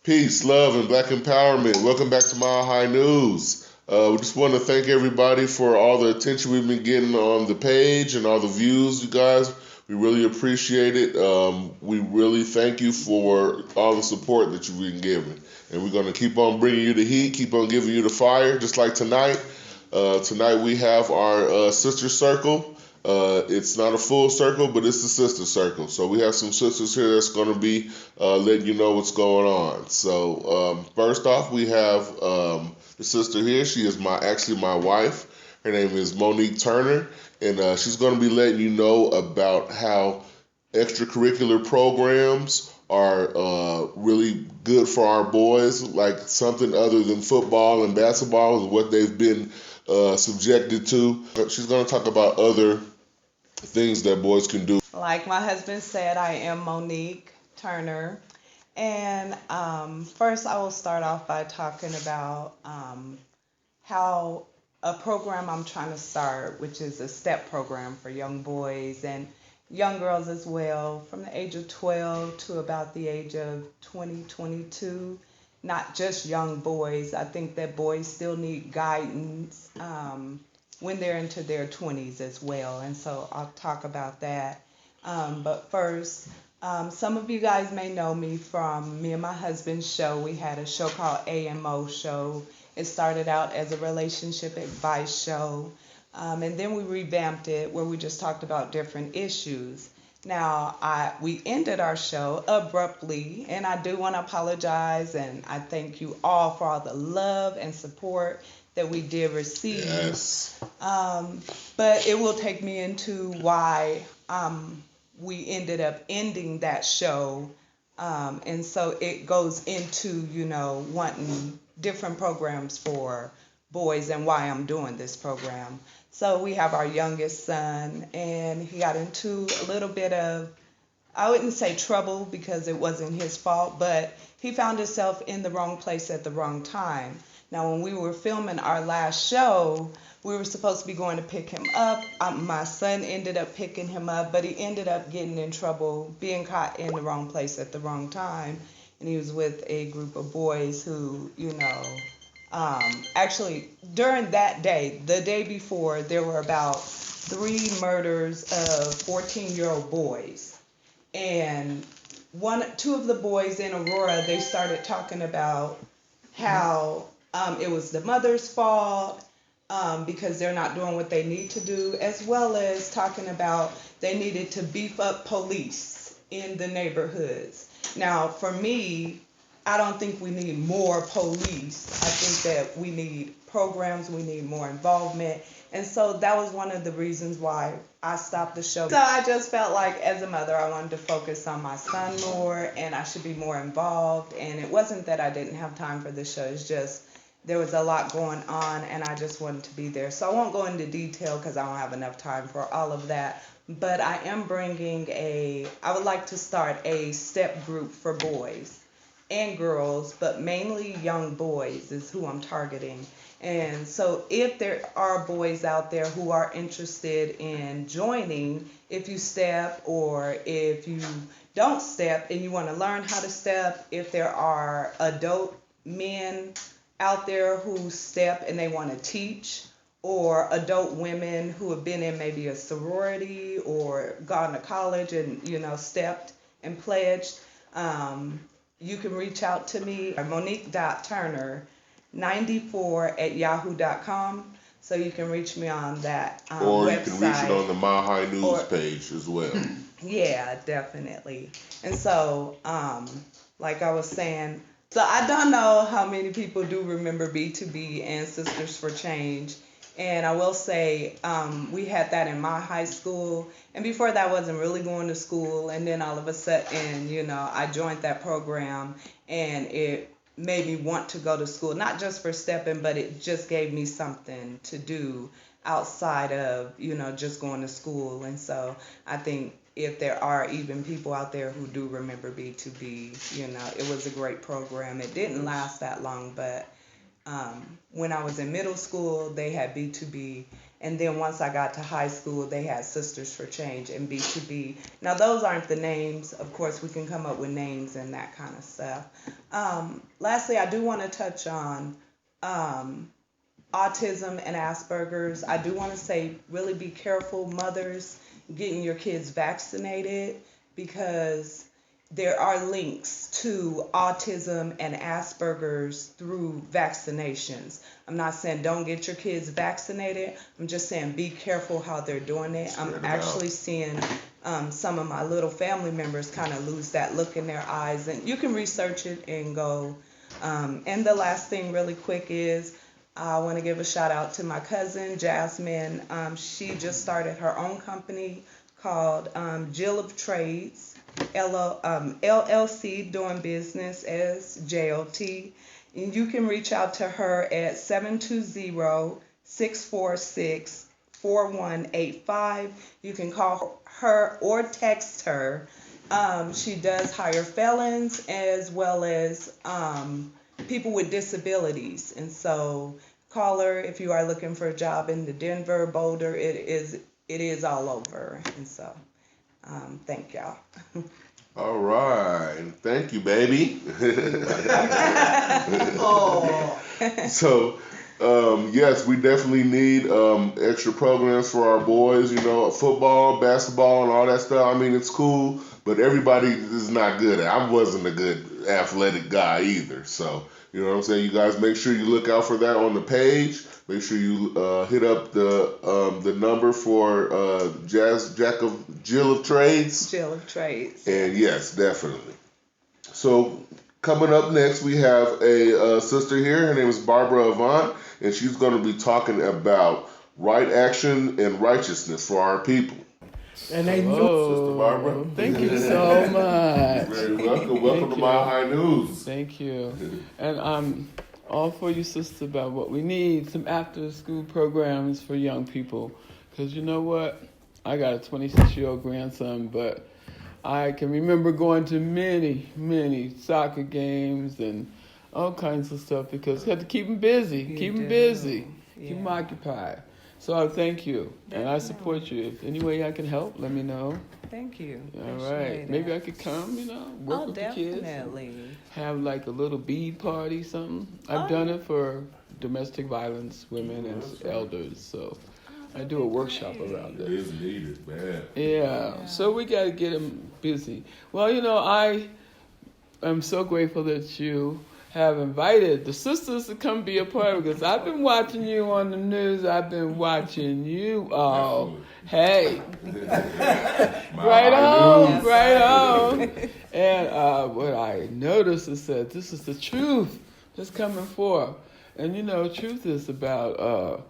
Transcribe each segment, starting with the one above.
Peace, love, and black empowerment. Welcome back to Mile High News. We just want to thank everybody for all the attention we've been getting on the page and all the views, you guys. We really appreciate it. We really thank you for all the support that you've been giving. And we're going to keep on bringing you the heat, keep on giving you the fire, just like tonight. Tonight we have our sister circle. It's not a full circle, but it's the sister circle. So we have some sisters here that's going to be letting you know what's going on. So first off, we have the sister here. She is actually my wife. Her name is Monique Turner, and she's going to be letting you know about how extracurricular programs are really good for our boys, like something other than football and basketball is what they've been subjected to. She's going to talk about other things that boys can do. Like my husband said, I am Monique Turner. And first, I will start off by talking about how a program I'm trying to start, which is a STEP program for young boys and young girls as well, from the age of 12 to about the age of 20, 22. Not just young boys. I think that boys still need guidance when they're into their 20s as well. And so I'll talk about that. But first, some of you guys may know me from me and my husband's show. We had a show called AMO Show. It started out as a relationship advice show. And then we revamped it where we just talked about different issues. Now, we ended our show abruptly, and I do want to apologize, and I thank you all for all the love and support that we did receive. Yes. But it will take me into why we ended up ending that show. And so it goes into, wanting different programs for boys and why I'm doing this program. So we have our youngest son, and he got into a little bit of, I wouldn't say trouble because it wasn't his fault, but he found himself in the wrong place at the wrong time. Now, when we were filming our last show, we were supposed to be going to pick him up. My son ended up picking him up, but he ended up getting in trouble, being caught in the wrong place at the wrong time. And he was with a group of boys who, actually, during that day, the day before, there were about 3 murders of 14-year-old boys. And two of the boys in Aurora, they started talking about how it was the mother's fault because they're not doing what they need to do, as well as talking about they needed to beef up police in the neighborhoods. Now, for me, I don't think we need more police. I think that we need programs, we need more involvement. And so that was one of the reasons why I stopped the show. So I just felt like as a mother, I wanted to focus on my son more and I should be more involved. And it wasn't that I didn't have time for the show. It's just there was a lot going on and I just wanted to be there. So I won't go into detail because I don't have enough time for all of that. But I am bringing I would like to start a STEP group for boys and girls, but mainly young boys is who I'm targeting. And so if there are boys out there who are interested in joining, if you step or if you don't step and you want to learn how to step, if there are adult men out there who step and they want to teach, or adult women who have been in maybe a sorority or gone to college and, stepped and pledged, you can reach out to me at monique.turner94@yahoo.com. So you can reach me on that Or website. you can reach it on the Mile High News page as well. Yeah, definitely. And so, like I was saying, so I don't know how many people do remember B2B and Sisters for Change. And I will say we had that in my high school. And before that, I wasn't really going to school. And then all of a sudden, I joined that program and it made me want to go to school, not just for stepping, but it just gave me something to do outside of, just going to school. And so I think if there are even people out there who do remember B2B, it was a great program. It didn't last that long, but When I was in middle school, they had B2B. And then once I got to high school, they had Sisters for Change and B2B. Now, those aren't the names. Of course, we can come up with names and that kind of stuff. Lastly, I do want to touch on autism and Asperger's. I do want to say, really be careful, mothers, getting your kids vaccinated, because there are links to autism and Asperger's through vaccinations. I'm not saying don't get your kids vaccinated. I'm just saying be careful how they're doing it. I'm actually seeing some of my little family members kind of lose that look in their eyes. And you can research it and go. And the last thing really quick is I want to give a shout out to my cousin, Jasmine. She just started her own company called Jill of Trades. LLC, doing business as JLT. And you can reach out to her at 720-646-4185. You can call her or text her. She does hire felons as well as people with disabilities. And so call her if you are looking for a job in the Denver, Boulder. It is all over. And so thank y'all. All right. Thank you, baby. So, yes, we definitely need extra programs for our boys, football, basketball, and all that stuff. I mean, it's cool, but everybody is not good at it. I wasn't a good athletic guy either. So, you know what I'm saying? You guys make sure you look out for that on the page. Make sure you hit up the number for Jill of Trades. Jill of Trades. And yes, definitely. So coming up next, we have a sister here. Her name is Barbara Avant, and she's going to be talking about right action and righteousness for our people. And they Sister Barbara. Thank you so much. Very welcome. Welcome to Mile High News. Thank you. And I'm all for you, sister, about what we need, some after-school programs for young people. Because you know what? I got a 26-year-old grandson, but I can remember going to many, many soccer games and all kinds of stuff because you have to keep them busy, keep them occupied. So I thank you, and I support you. If any way I can help, let me know. Thank you. All right. Maybe I could come, work with the kids. Definitely. Have like a little bead party, something. I've done it for domestic violence, women, and elders. So I do a workshop around it. It is needed, man. Yeah. So we got to get them busy. Well, I am so grateful that you have invited the sisters to come be a part of it, because I've been watching you on the news. I've been watching you all. Hey. Right on. And what I noticed is that this is the truth that's coming forth. And truth is about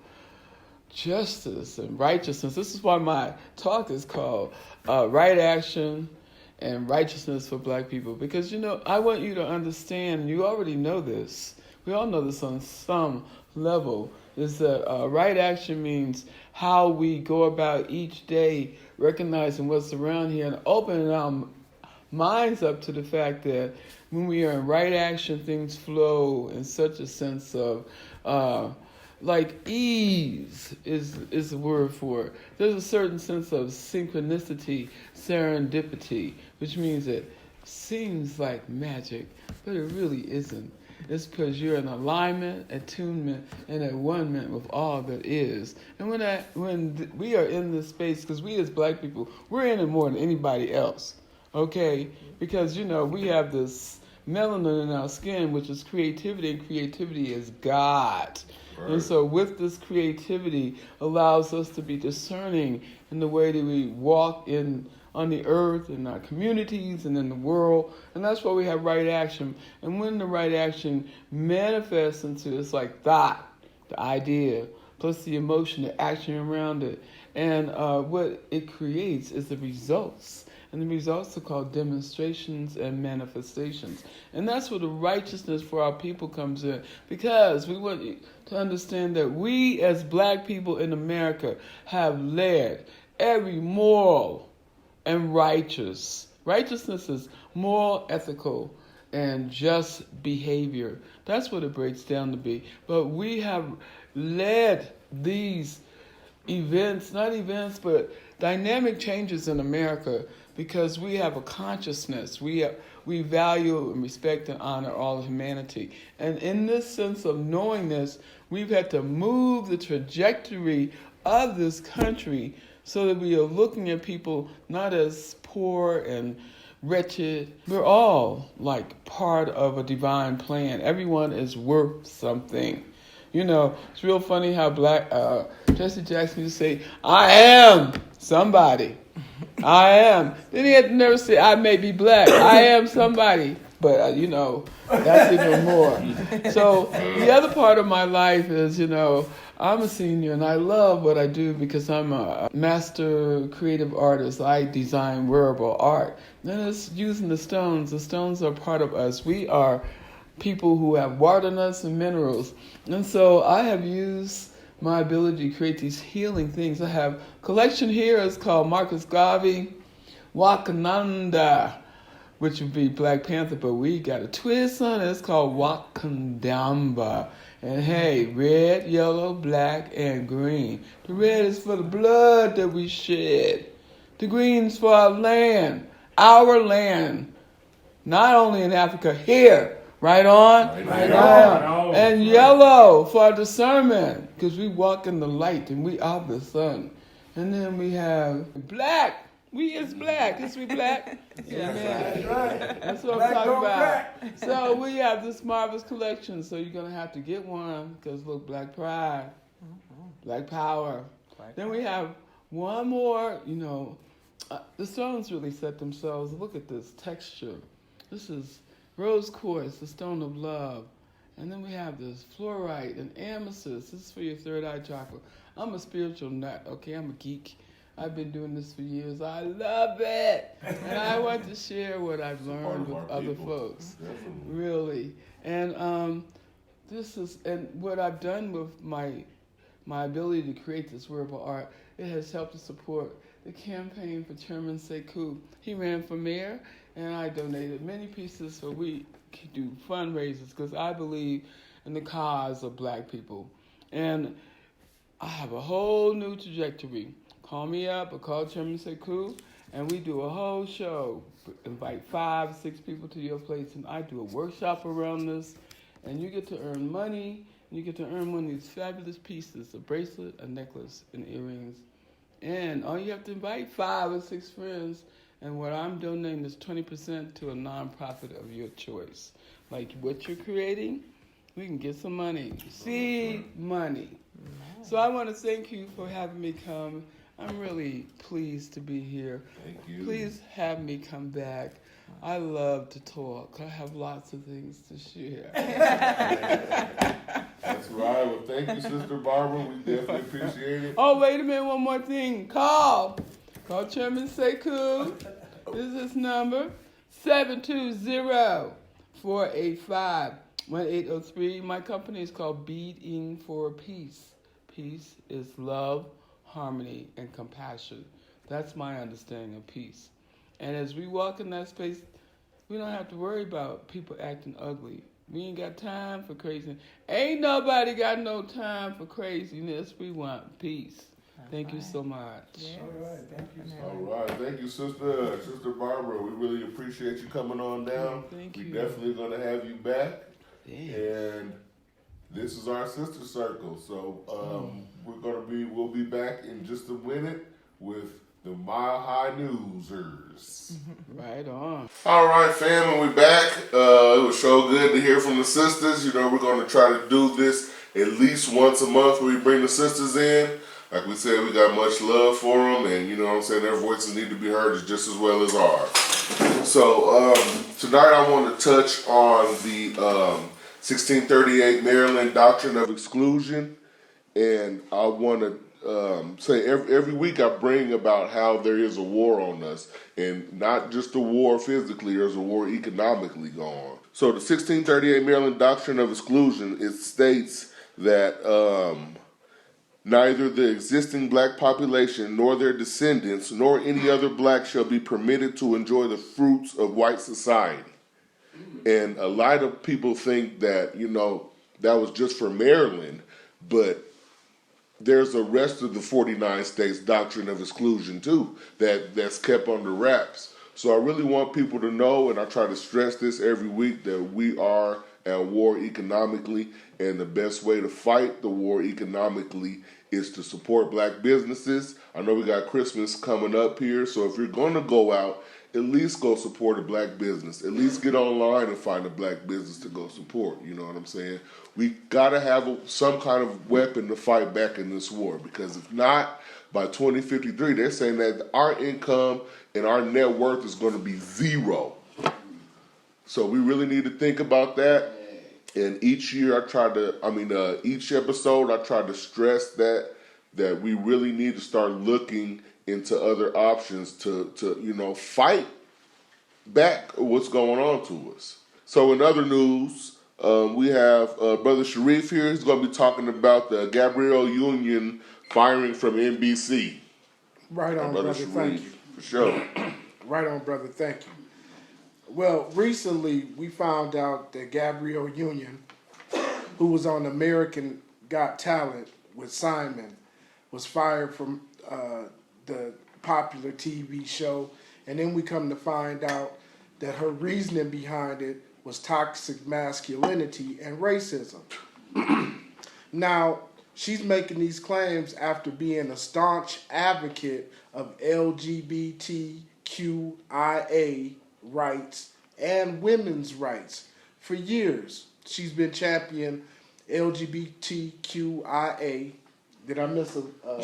justice and righteousness. This is why my talk is called Right Action and Righteousness for Black People. Because, I want you to understand, you already know this. We all know this on some level, is that right action means how we go about each day recognizing what's around here and opening our minds up to the fact that when we are in right action, things flow in such a sense of like ease is the word for it. There's a certain sense of synchronicity, serendipity, which means it seems like magic, but it really isn't. It's because you're in alignment, attunement, and at one-ment with all that is. And when we are in this space, because we as Black people, we're in it more than anybody else, okay? Because, we have this melanin in our skin, which is creativity, and creativity is God. Right. And so with this creativity allows us to be discerning in the way that we walk on the earth, in our communities, and in the world. And that's why we have right action. And when the right action manifests into, it's like thought, the idea, plus the emotion, the action around it. And what it creates is the results. And the results are called demonstrations and manifestations. And that's where the righteousness for our people comes in. Because we want you to understand that we as Black people in America have led every moral and righteous. Righteousness is moral, ethical, and just behavior. That's what it breaks down to be. But we have led these events, not events, but dynamic changes in America because we have a consciousness. We value and respect and honor all of humanity. And in this sense of knowing this, we've had to move the trajectory of this country so that we are looking at people not as poor and wretched. We're all like part of a divine plan. Everyone is worth something. You know, it's real funny how Jesse Jackson used to say, I am somebody. I am. Then he had to never say, I may be black. I am somebody. But, that's even more. So the other part of my life is, I'm a senior and I love what I do because I'm a master creative artist. I design wearable art. Then it's using the stones. The stones are part of us. We are people who have water in us and minerals. And so I have used my ability to create these healing things. I have a collection here. It's called Marcus Garvey Wakananda, which would be Black Panther, but we got a twist on it. It's called Wakandamba. And hey, red, yellow, black, and green. The red is for the blood that we shed. The green is for our land. Not only in Africa, here. Right on? Right on. And yellow for our discernment, because we walk in the light and we are the sun. And then we have black. We is black. Is we black? Yeah, that's right. That's what I'm talking about. So we have this marvelous collection. So you're going to have to get one because look, Black Pride, Black Power. Then we have one more, the stones really set themselves. Look at this texture. This is rose quartz, the stone of love. And then we have this fluorite and amethyst. This is for your third eye chakra. I'm a spiritual nut, okay? I'm a geek. I've been doing this for years. I love it. And I want to share what I've learned with other folks. Really. And what I've done with my ability to create this wearable art, it has helped to support the campaign for Chairman Sayco. He ran for mayor, and I donated many pieces so we could do fundraisers because I believe in the cause of black people. And I have a whole new trajectory. Call me up or call Chairman Sayco, and we do a whole show. Invite 5, 6 people to your place, and I do a workshop around this. And you get to earn money, and you get to earn one of these fabulous pieces, a bracelet, a necklace, and earrings. And all you have to invite 5 or 6 friends, and what I'm donating is 20% to a nonprofit of your choice. Like what you're creating, we can get some money. Seed money. So I want to thank you for having me come. I'm really pleased to be here. Thank you. Please have me come back. I love to talk. I have lots of things to share. That's right. Well, thank you, Sister Barbara. We definitely appreciate it. Oh, wait a minute. One more thing. Call Chairman Sayco. This is his number, 720-485-1803. My company is called Beading for Peace. Peace is love, harmony, and compassion. That's my understanding of peace. And as we walk in that space, we don't have to worry about people acting ugly. We ain't got time for craziness. Ain't nobody got no time for craziness. We want peace. Thank you so much. Yes. All right, thank you. All right, thank you, Sister Barbara. We really appreciate you coming on down. Thank you. We're definitely gonna have you back. Thanks. And this is our sister circle. So we'll be back in just a minute with the Mile High Newsers. Right on. All right, fam, and we're back. It was so good to hear from the sisters. We're going to try to do this at least once a month where we bring the sisters in. Like we said, we got much love for them, and their voices need to be heard just as well as ours. So tonight I want to touch on the 1638 Maryland Doctrine of Exclusion, and I want to say every week I bring about how there is a war on us, and not just a war physically, there's a war economically going on. So the 1638 Maryland Doctrine of Exclusion, it states that neither the existing black population nor their descendants nor any other black shall be permitted to enjoy the fruits of white society. And a lot of people think that, that was just for Maryland, but there's the rest of the 49 states doctrine of exclusion too that's kept under wraps. So I really want people to know, and I try to stress this every week, that we are at war economically, and the best way to fight the war economically is to support black businesses. I know we got Christmas coming up here, so if you're going to go out, at least go support a black business. At least get online and find a black business to go support. You know what I'm saying? We got to have some kind of weapon to fight back in this war, because if not, by 2053, they're saying that our income and our net worth is going to be zero. So we really need to think about that. And each year each episode I try to stress that we really need to start looking into other options to fight back what's going on to us. So in other news, we have Brother Sharif here. He's going to be talking about the Gabrielle Union firing from NBC. Right on, brother. Thank you. For sure. Right on, brother. Thank you. Well, recently we found out that Gabrielle Union, who was on American Got Talent with Simon, was fired from the popular TV show. And then we come to find out that her reasoning behind it was toxic masculinity and racism. Now, she's making these claims after being a staunch advocate of LGBTQIA rights and women's rights. For years, she's been championing LGBTQIA. Did I miss a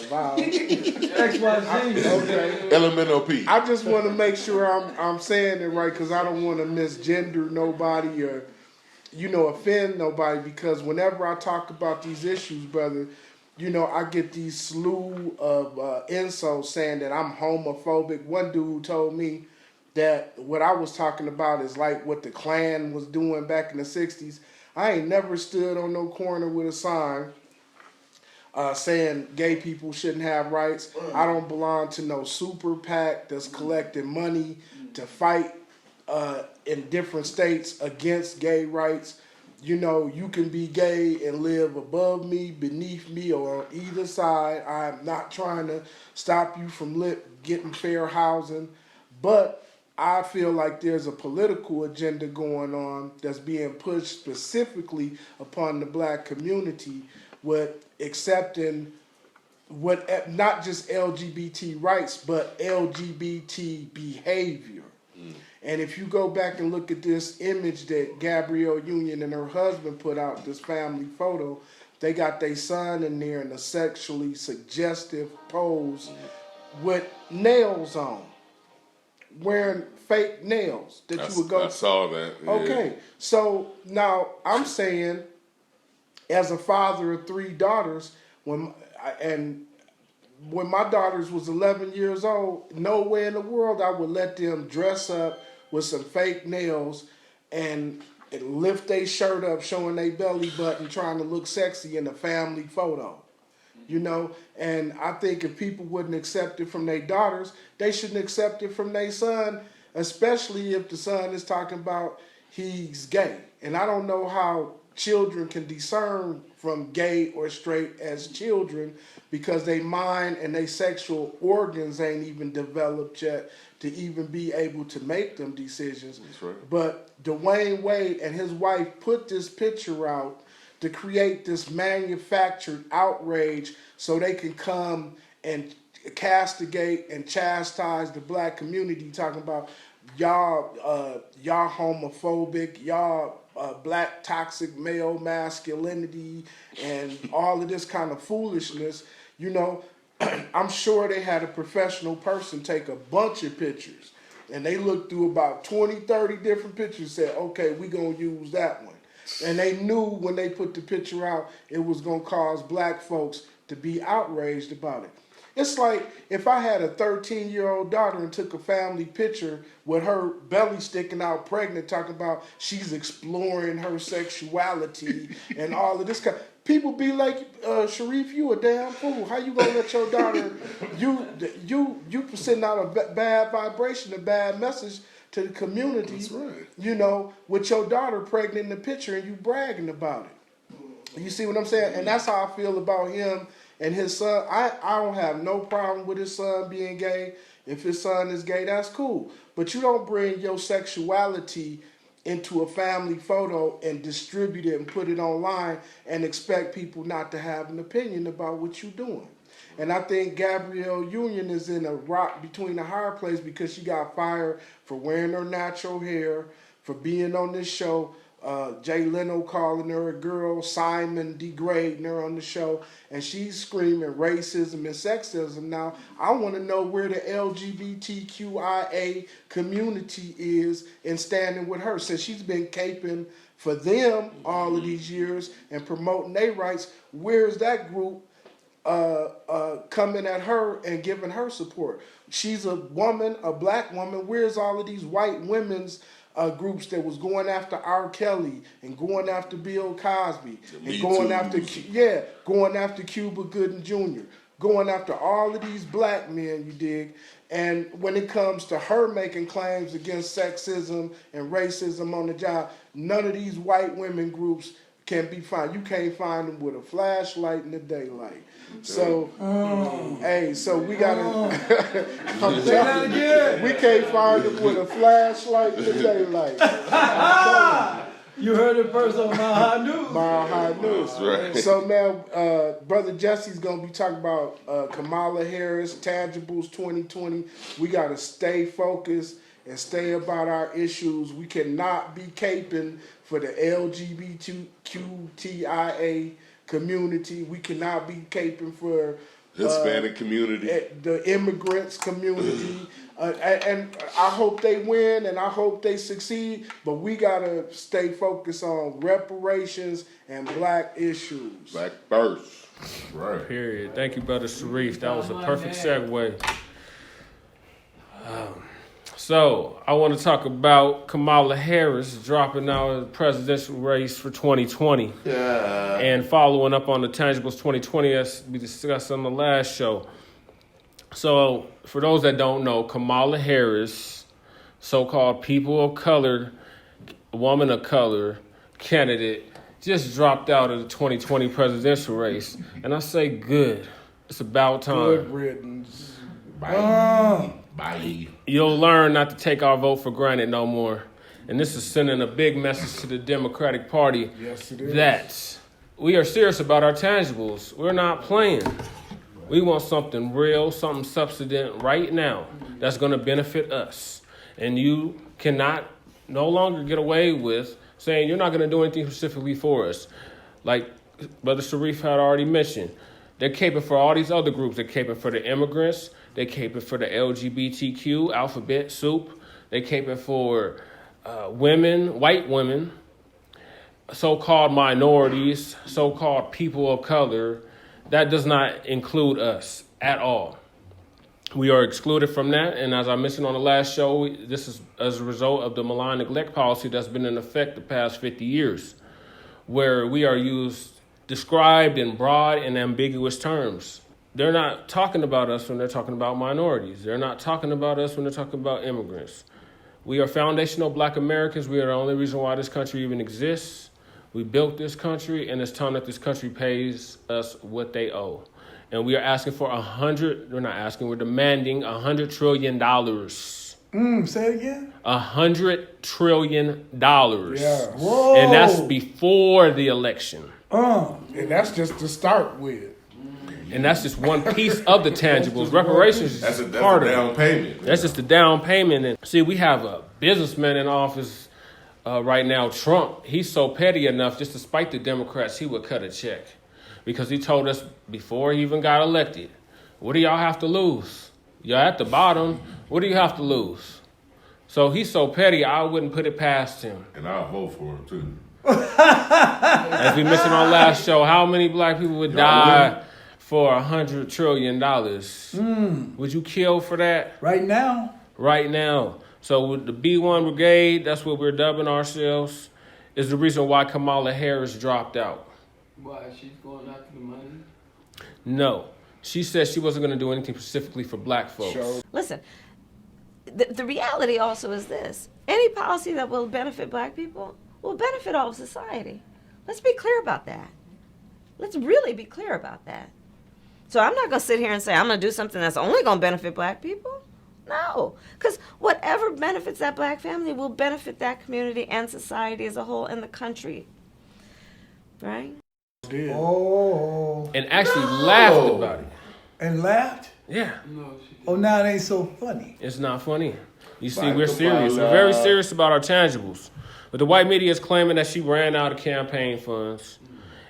vowel? XYZ. Okay. LMNOP. I just want to make sure I'm saying it right, because I don't want to misgender nobody or, offend nobody, because whenever I talk about these issues, brother, I get these slew of insults saying that I'm homophobic. One dude told me that what I was talking about is like what the Klan was doing back in the 60s. I ain't never stood on no corner with a sign saying gay people shouldn't have rights. I don't belong to no super PAC that's collecting money to fight in different states against gay rights. You can be gay and live above me, beneath me, or on either side. I'm not trying to stop you from getting fair housing, but I feel like there's a political agenda going on that's being pushed specifically upon the black community with accepting not just LGBT rights, but LGBT behavior. And if you go back and look at this image that Gabrielle Union and her husband put out, this family photo, they got their son in there in a sexually suggestive pose with nails on, wearing fake nails that you would go. I saw that. Yeah. Okay, so now I'm saying, as a father of 3 daughters, when my daughters was 11 years old, nowhere in the world I would let them dress up with some fake nails and lift their shirt up, showing their belly button, trying to look sexy in a family photo. And I think if people wouldn't accept it from their daughters, they shouldn't accept it from their son, especially if the son is talking about he's gay. And I don't know how children can discern from gay or straight as children, because their mind and their sexual organs ain't even developed yet to even be able to make them decisions. That's right. But Dwayne Wade and his wife put this picture out to create this manufactured outrage so they can come and castigate and chastise the black community, talking about y'all homophobic, y'all black toxic male masculinity, and all of this kind of foolishness. I'm sure they had a professional person take a bunch of pictures, and they looked through about 20, 30 different pictures and said, okay, we're going to use that one. And they knew when they put the picture out, it was going to cause black folks to be outraged about it. It's like if I had a 13-year-old daughter and took a family picture with her belly sticking out pregnant, talking about she's exploring her sexuality and all of this kind. People be like, Sharif, you a damn fool. How you gonna let your daughter, you sending out a bad vibration, a bad message to the community. That's right. You know, with your daughter pregnant in the picture and you bragging about it. You see what I'm saying? And that's how I feel about him and his son. I don't have no problem with his son being gay. If his son is gay, that's cool. But you don't bring your sexuality into a family photo and distribute it and put it online and expect people not to have an opinion about what you're doing. And I think Gabrielle Union is in a rock between the hard place because she got fired for wearing her natural hair, for being on this show. Jay Leno calling her a girl, Simon degrading her on the show, and she's screaming racism and sexism. Now, I want to know where the LGBTQIA community is in standing with her, since she's been caping for them all of these years and promoting their rights. Where's that group coming at her and giving her support? She's a woman, a black woman. Where's all of these white women's groups that was going after R. Kelly and going after Bill Cosby and going after Cuba Gooding Jr., going after all of these black men, you dig? And when it comes to her making claims against sexism and racism on the job, none of these white women groups can be found. You can't find them with a flashlight in the daylight. So, so we gotta. Say that again. We can't find them with a flashlight in the daylight. You heard it first on Mile High News. Mile High News. That's right. So now, Brother Jesse's gonna be talking about Kamala Harris, Tangibles 2020. We gotta stay focused and stay about our issues. We cannot be caping for the LGBTQIA community. We cannot be caping for Hispanic community, the immigrants community. And I hope they win and I hope they succeed, but we gotta stay focused on reparations and black issues. black first. Right. Period. Thank you, Brother Sharif. That was a perfect segue. So, I want to talk about Kamala Harris dropping out of the presidential race for 2020. Yeah. And following up on the Tangibles 2020 as we discussed on the last show. So, for those that don't know, Kamala Harris, so-called people of color, woman of color candidate, just dropped out of the 2020 presidential race. And I say good. It's about time. Good riddance. Bye. You'll learn not to take our vote for granted no more. And this is sending a big message to the Democratic Party Yes, it is. that we are serious about our tangibles. We're not playing. We want something real, something substantive right now that's going to benefit us. And you cannot no longer get away with saying you're not going to do anything specifically for us. Like Brother Sharif had already mentioned, they're caping for all these other groups. They're caping for the immigrants. They're caping for the LGBTQ, alphabet soup. They're caping for women, white women, so-called minorities, so-called people of color. That does not include us at all. We are excluded from that. And as I mentioned on the last show, this is as a result of the malign neglect policy that's been in effect the past 50 years, where we are described in broad and ambiguous terms. They're not talking about us when they're talking about minorities. They're not talking about us when they're talking about immigrants. We are foundational black Americans. We are the only reason why this country even exists. We built this country, and it's time that this country pays us what they owe. And we are asking for we're demanding $100 trillion. Say it again. $100 trillion. Yeah. Whoa. And that's before the election. And that's just to start with. And that's just one piece of the tangibles. Reparations is That's a part of it. down payment. That's just the down payment. And see, we have a businessman in office right now, Trump. He's so petty enough, just to spite the Democrats, he would cut a check. Because he told us before he even got elected, what do y'all have to lose? You're at the bottom. What do you have to lose? So he's so petty, I wouldn't put it past him. And I'll vote for him, too. As we mentioned on last show, how many black people would die for $100 trillion? Would you kill for that? Right now. Right now. So with the B1 Brigade, that's what we're dubbing ourselves, is the reason why Kamala Harris dropped out. Why? She's going after the money? No. She said she wasn't going to do anything specifically for black folks. Sure. Listen, the reality also is this. Any policy that will benefit black people will benefit all of society. Let's be clear about that. Let's really be clear about that. So I'm not going to sit here and say I'm going to do something that's only going to benefit black people. No, because whatever benefits that black family will benefit that community and society as a whole and the country. Right? Oh. And actually laughed about it. And laughed? Yeah. Oh, now it ain't so funny. It's not funny. You see, we're serious. We're very serious about our tangibles. But the white media is claiming that she ran out of campaign funds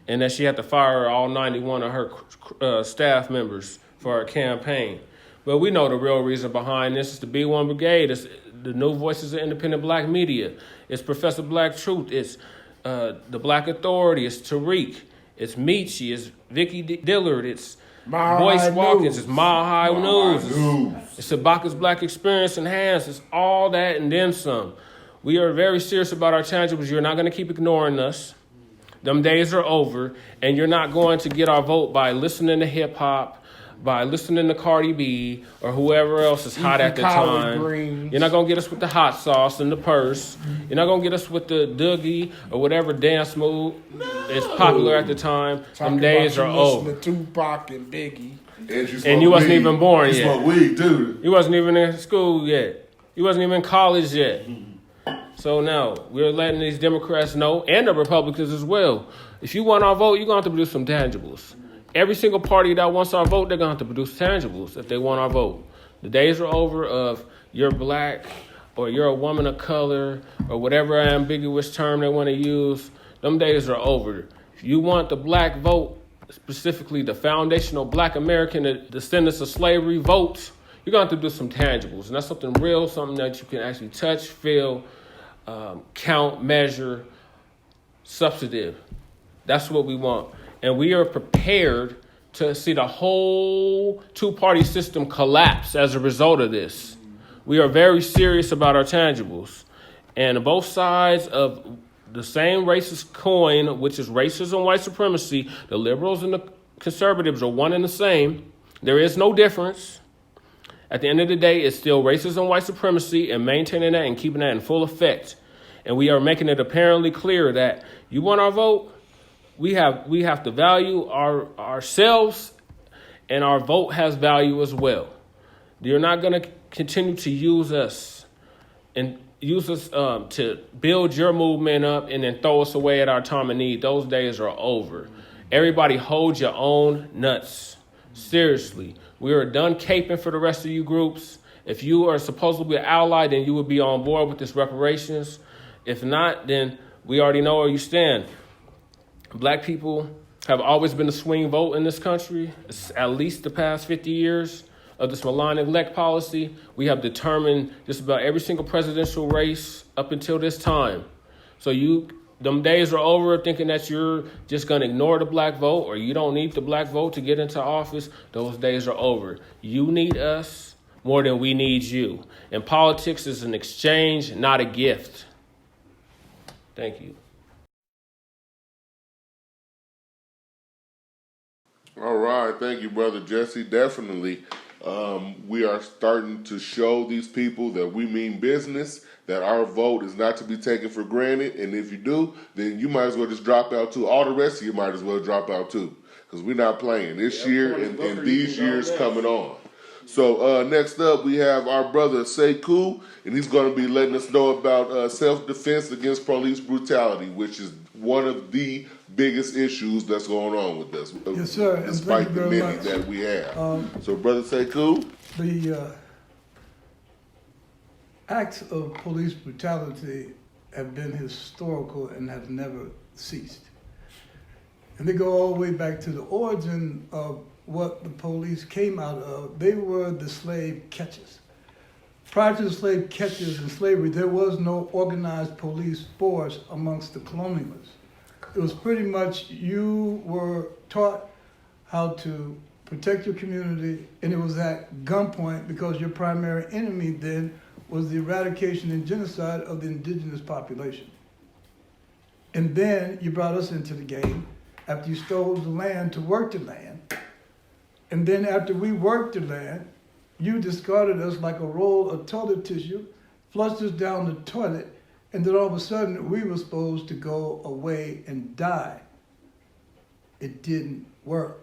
and that she had to fire all 91 of her staff members for her campaign. But we know the real reason behind this is the B1 Brigade. It's the New Voices of Independent Black Media. It's Professor Black Truth. It's the Black Authority. It's Tariq. It's Michi. It's Vicky Dillard. It's Boyce Watkins. It's Mile High News. It's Sabaka's Black Experience Enhanced. It's all that and then some. We are very serious about our tangibles. You're not going to keep ignoring us. Them days are over, and you're not going to get our vote by listening to hip hop, by listening to Cardi B or whoever else is hot at the time. Greens. You're not going to get us with the hot sauce and the purse. You're not going to get us with the Dougie or whatever dance move is popular at the time. Them days are over. To Tupac and Biggie. And you wasn't even born yet. You smoked weed, too. You wasn't even in school yet. You wasn't even in college yet. So now, we're letting these Democrats know, and the Republicans as well, if you want our vote, you're going to have to produce some tangibles. Every single party that wants our vote, they're going to have to produce tangibles if they want our vote. The days are over of you're black or you're a woman of color or whatever ambiguous term they want to use. Them days are over. If you want the black vote, specifically the foundational black American, the descendants of slavery votes, you're going to have to do some tangibles. And that's something real, something that you can actually touch, feel, count, measure, substantive. That's what we want. And we are prepared to see the whole two-party system collapse as a result of this. We are very serious about our tangibles. And both sides of the same racist coin, which is racism and white supremacy, the liberals and the conservatives are one and the same. There is no difference. At the end of the day, it's still racism and white supremacy and maintaining that and keeping that in full effect. And we are making it apparently clear that you want our vote, we have to value ourselves, and our vote has value as well. You're not going to continue to use us and use us to build your movement up and then throw us away at our time of need. Those days are over. Everybody hold your own nuts. Seriously. We are done caping for the rest of you groups. If you are supposedly an ally, then you would be on board with this reparations. If not, then we already know where you stand. Black people have always been the swing vote in this country. It's at least the past 50 years of this malign neglect policy. We have determined just about every single presidential race up until this time. So them days are over thinking that you're just going to ignore the black vote or you don't need the black vote to get into office. Those days are over. You need us more than we need you. And politics is an exchange, not a gift. Thank you. All right, thank you, Brother Jesse. Definitely, we are starting to show these people that we mean business, that our vote is not to be taken for granted, and if you do, then you might as well just drop out too. All the rest of you might as well drop out too, because we're not playing this year and these years coming on. So next up, we have our brother Sayco, and he's going to be letting us know about self-defense against police brutality, which is one of the biggest issues that's going on with us. Yes, sir. Despite the many that we have. So, Brother Sayco? The acts of police brutality have been historical and have never ceased. And they go all the way back to the origin of what the police came out of. They were the slave catchers. Prior to the slave catchers and slavery, there was no organized police force amongst the colonialists. It was pretty much you were taught how to protect your community, and it was at gunpoint because your primary enemy then was the eradication and genocide of the indigenous population. And then you brought us into the game after you stole the land to work the land. And then after we worked the land, you discarded us like a roll of toilet tissue, flushed us down the toilet, and then all of a sudden we were supposed to go away and die. It didn't work.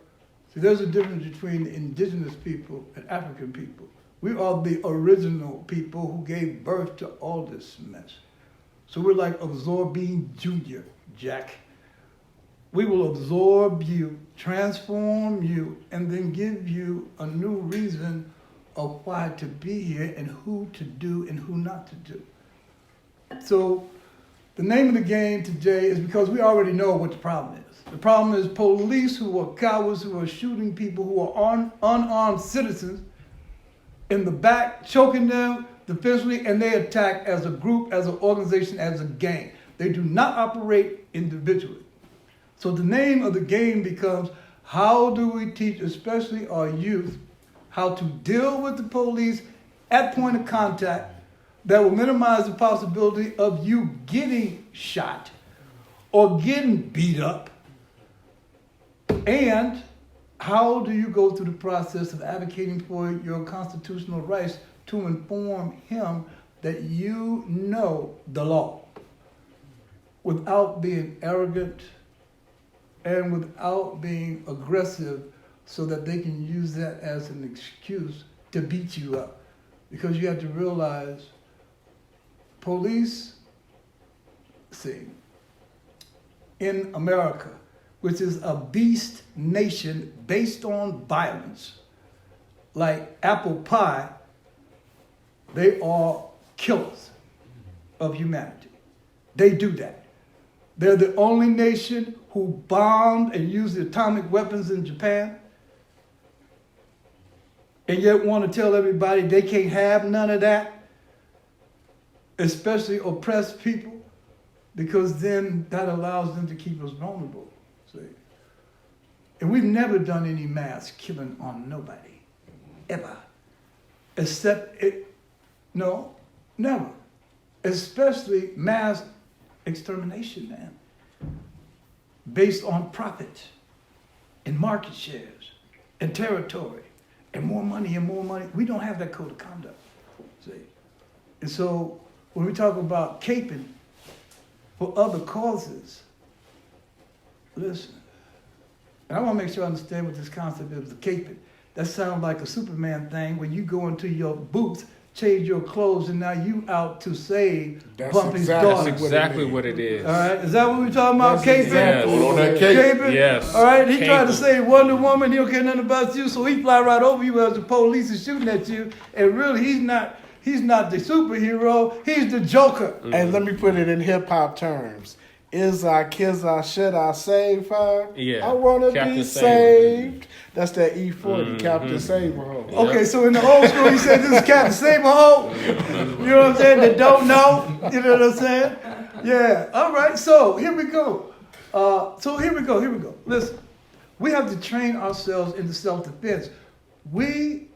See, there's a difference between indigenous people and African people. We are the original people who gave birth to all this mess. So we're like absorbing Junior, Jack. We will absorb you, transform you, and then give you a new reason of why to be here and who to do and who not to do. So the name of the game today is because we already know what the problem is. The problem is police who are cowards, who are shooting people who are unarmed citizens in the back, choking them defensively, and they attack as a group, as an organization, as a gang. They do not operate individually. So the name of the game becomes, how do we teach, especially our youth, how to deal with the police at point of contact that will minimize the possibility of you getting shot or getting beat up? And how do you go through the process of advocating for your constitutional rights to inform him that you know the law without being arrogant and without being aggressive so that they can use that as an excuse to beat you up? Because you have to realize police, in America, which is a beast nation based on violence, like apple pie, they are killers of humanity. They do that. They're the only nation who bombed and used atomic weapons in Japan, and yet want to tell everybody they can't have none of that, especially oppressed people, because then that allows them to keep us vulnerable. See? And we've never done any mass killing on nobody, ever. No, never. Especially mass extermination, man. Based on profit and market shares and territory and more money and more money. We don't have that code of conduct. See? And so when we talk about caping for other causes, listen, and I want to make sure I understand what this concept is, the caping. That sounds like a Superman thing when you go into your booth, change your clothes, and now you out to save Bumpy's daughter. That's exactly what it is. All right, is that what we're talking about? Caping? Exactly. On that cape. Caping? Yes. All right, he tried to Caping. save Wonder Woman. He don't care nothing about you, so he fly right over you as the police is shooting at you, and really he's not the superhero. He's the Joker. Mm-hmm. And let me put it in hip hop terms. Is I, kiss I, should I save her? Yeah. I want to Captain be Save. saved. That's that E40, Mm-hmm. Captain Save Her. Okay, so in the old school, he said this is Captain Saberho. You know what I'm saying? That don't know. You know what I'm saying? Yeah. All right. So here we go. Here we go. Listen, we have to train ourselves into self-defense. We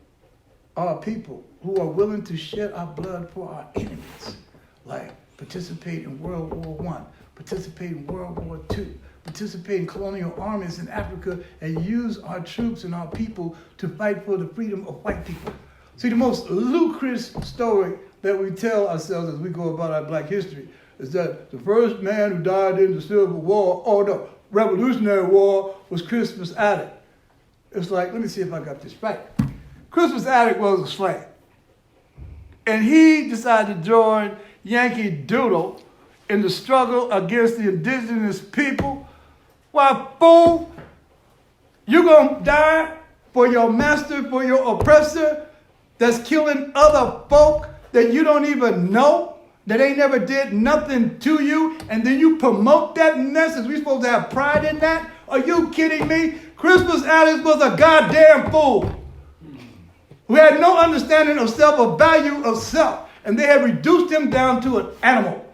are people who are willing to shed our blood for our enemies, like participate in World War I, participate in World War II, participate in colonial armies in Africa, and use our troops and our people to fight for the freedom of white people. See, the most ludicrous story that we tell ourselves as we go about our black history is that the first man who died in the Civil War, or the Revolutionary War, was Crispus Attucks. It's like, let me see if I got this right. Crispus Attucks was a slave. And he decided to join Yankee Doodle in the struggle against the indigenous people. Why, fool, you gonna die for your master, for your oppressor that's killing other folk that you don't even know, that ain't never did nothing to you, and then you promote that message? We supposed to have pride in that? Are you kidding me? Crispus Attucks was a goddamn fool who had no understanding of self or value of self, and they had reduced him down to an animal.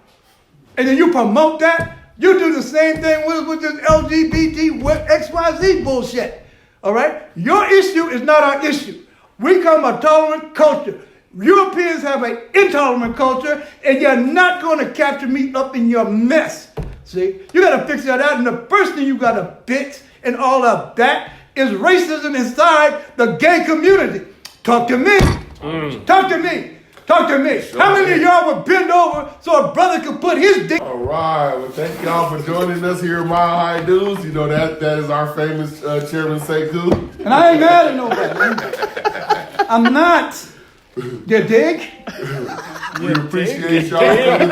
And then you promote that? You do the same thing with this LGBT XYZ bullshit. All right? Your issue is not our issue. We come a tolerant culture. Europeans have an intolerant culture, and you're not going to capture me up in your mess. See? You got to fix that out, and the first thing you got to fix in all of that is racism inside the gay community. Talk to me. Talk to me. Talk to me. How many of y'all would bend over so a brother could put his dick? All right. Well, thank y'all for joining us here at Mile High News. You know that is our famous Chairman Sayco. And I ain't mad at nobody. I'm not. You dig? We appreciate y'all coming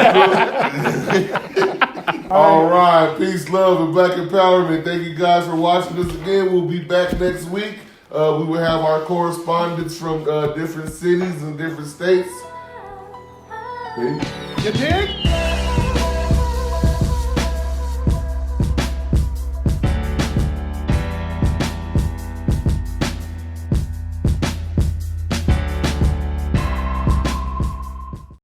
through. All right. Peace, love, and black empowerment. Thank you guys for watching us again. We'll be back next week. We will have our correspondents from different cities and different states. You dig?